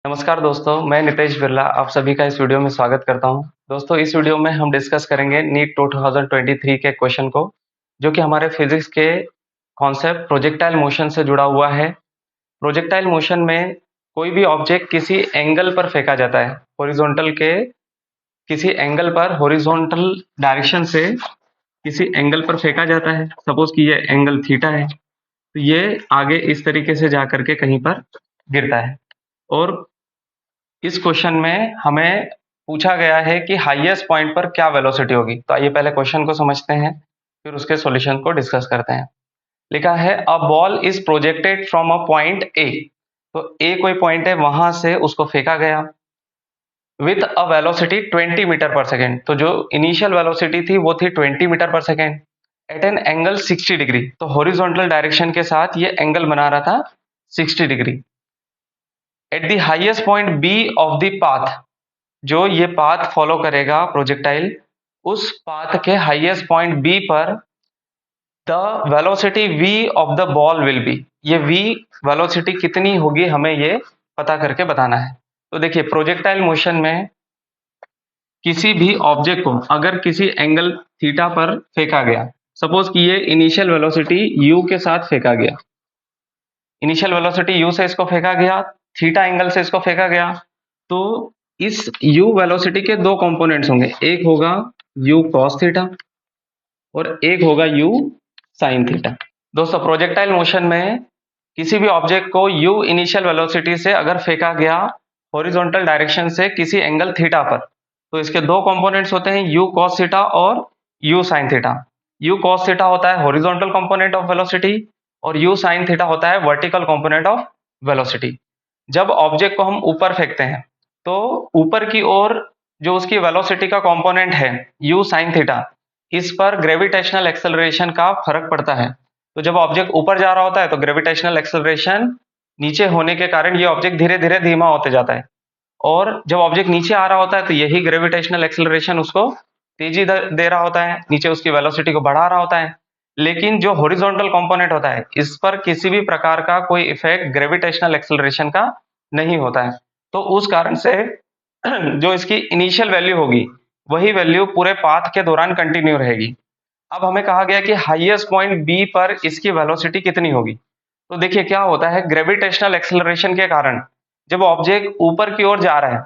नमस्कार दोस्तों, मैं नितेश बिरला आप सभी का इस वीडियो में स्वागत करता हूं। दोस्तों, इस वीडियो में हम डिस्कस करेंगे नीट 2023 के क्वेश्चन को, जो कि हमारे फिजिक्स के कॉन्सेप्ट प्रोजेक्टाइल मोशन से जुड़ा हुआ है। प्रोजेक्टाइल मोशन में कोई भी ऑब्जेक्ट किसी एंगल पर फेंका जाता है, हॉरिजॉन्टल के किसी एंगल पर, हॉरिजॉन्टल डायरेक्शन से किसी एंगल पर फेंका जाता है। सपोज कि ये एंगल थीटा है, तो ये आगे इस तरीके से जा करके कहीं पर गिरता है। और इस क्वेश्चन में हमें पूछा गया है कि हाईएस्ट पॉइंट पर क्या वेलोसिटी होगी। तो आइए पहले क्वेश्चन को समझते हैं, फिर उसके सॉल्यूशन को डिस्कस करते हैं। लिखा है a ball is projected from a point A. तो ए कोई पॉइंट है, वहां से उसको फेंका गया with a velocity 20 metre per second. तो जो इनिशियल वेलोसिटी थी वो थी 20 metre per second at an angle 60 degree. तो हॉरिजॉन्टल डायरेक्शन के साथ ये एंगल बना रहा था 60 degree. At the highest point B of the path, जो ये पाथ फॉलो करेगा प्रोजेक्टाइल, उस पाथ के हाईएस्ट पॉइंट बी पर the velocity v of the ball will be. ये v वेलोसिटी कितनी होगी हमें ये पता करके बताना है। तो देखिए, प्रोजेक्टाइल मोशन में किसी भी ऑब्जेक्ट को अगर किसी एंगल थीटा पर फेंका गया, सपोज कि ये इनिशियल वेलोसिटी u के साथ फेंका गया, इनिशियल वेलोसिटी u से इसको फेंका गया, थीटा एंगल से इसको फेंका गया, तो इस u वेलोसिटी के दो कंपोनेंट्स होंगे, एक होगा u cos थीटा और एक होगा u sin थीटा। दोस्तों, प्रोजेक्टाइल मोशन में किसी भी ऑब्जेक्ट को u इनिशियल वेलोसिटी से अगर फेंका गया हॉरिजॉन्टल डायरेक्शन से किसी एंगल थीटा पर, तो इसके दो कंपोनेंट्स होते हैं, u cos थीटा और u sin theta. u cos theta होता है हॉरिजॉन्टल कंपोनेंट ऑफ वेलोसिटी और u sin थीटा होता है वर्टिकल कंपोनेंट ऑफ वेलोसिटी। जब ऑब्जेक्ट को हम ऊपर फेंकते हैं तो ऊपर की ओर जो उसकी वेलोसिटी का कंपोनेंट है u sin थीटा, इस पर ग्रेविटेशनल एक्सेलरेशन का फर्क पड़ता है। तो जब ऑब्जेक्ट ऊपर जा रहा होता है तो ग्रेविटेशनल एक्सेलरेशन नीचे होने के कारण ये ऑब्जेक्ट धीरे धीरे धीमा होते जाता है, और जब ऑब्जेक्ट नीचे आ रहा होता है तो यही ग्रेविटेशनल एक्सेलरेशन उसको तेजी दे रहा होता है, नीचे उसकी वेलोसिटी को बढ़ा रहा होता है। लेकिन जो हॉरिजॉन्टल कंपोनेंट होता है, इस पर किसी भी प्रकार का कोई इफेक्ट ग्रेविटेशनल एक्सेलरेशन का नहीं होता है। तो उस कारण से जो इसकी इनिशियल वैल्यू होगी वही वैल्यू पूरे पाथ के दौरान कंटिन्यू रहेगी। अब हमें कहा गया कि हाईएस्ट पॉइंट बी पर इसकी वेलोसिटी कितनी होगी। तो देखिए क्या होता है, ग्रेविटेशनल एक्सेलरेशन के कारण जब ऑब्जेक्ट ऊपर की ओर जा रहा है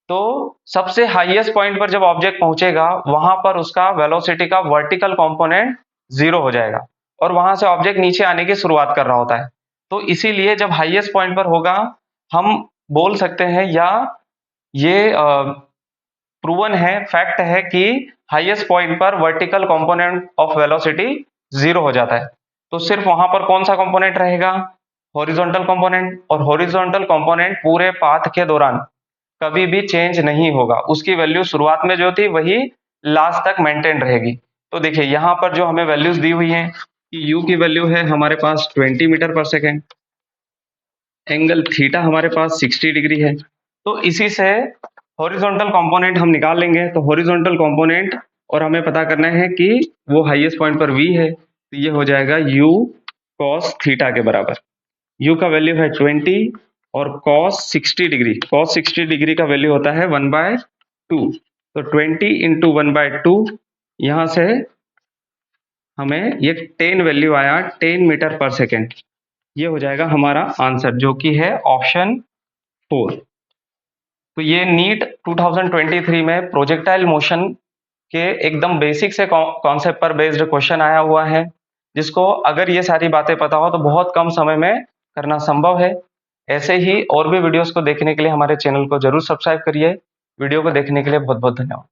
तो सबसे हाईएस्ट पॉइंट पर जब ऑब्जेक्ट पहुंचेगा वहां पर उसका वेलोसिटी का वर्टिकल कंपोनेंट 0 हो जाएगा और वहां से ऑब्जेक्ट नीचे आने की शुरुआत कर रहा होता है। तो इसीलिए जब हाईएस्ट पॉइंट पर होगा, हम बोल सकते हैं या ये प्रूवन है, फैक्ट है कि हाईएस्ट पॉइंट पर वर्टिकल कंपोनेंट ऑफ वेलोसिटी 0 हो जाता है। तो सिर्फ वहां पर कौन सा कंपोनेंट रहेगा, हॉरिजॉन्टल कंपोनेंट, और हॉरिजॉन्टल कंपोनेंट पूरे पाथ के दौरान कभी भी चेंज नहीं होगा, उसकी वैल्यू शुरुआत में जो थी वही लास्ट तक मेंटेन रहेगी। तो देखिए यहाँ पर जो हमें वैल्यूज दी हुई हैं कि u की वैल्यू है हमारे पास 20 metre per second, angle theta हमारे पास 60 डिग्री है। तो इसी से हॉरिजॉन्टल कंपोनेंट हम निकाल लेंगे। तो हॉरिजॉन्टल कंपोनेंट और हमें पता करना है कि वो हाईएस्ट पॉइंट पर v है, तो ये हो जाएगा u cos थीटा के बराबर। u का वैल्यू है 20 और cos 60 डिग्री का वैल्यू होता है 1/2। तो 20 इंटू 1/2, यहाँ से हमें ये 10 वैल्यू आया 10 मीटर पर सेकेंड। ये हो जाएगा हमारा आंसर, जो कि है ऑप्शन 4। तो ये नीट 2023 में प्रोजेक्टाइल मोशन के एकदम बेसिक से कॉन्सेप्ट पर बेस्ड क्वेश्चन आया हुआ है, जिसको अगर ये सारी बातें पता हो तो बहुत कम समय में करना संभव है। ऐसे ही और भी वीडियोस को देखने के लिए हमारे चैनल को जरूर सब्सक्राइब करिए। वीडियो को देखने के लिए बहुत बहुत धन्यवाद।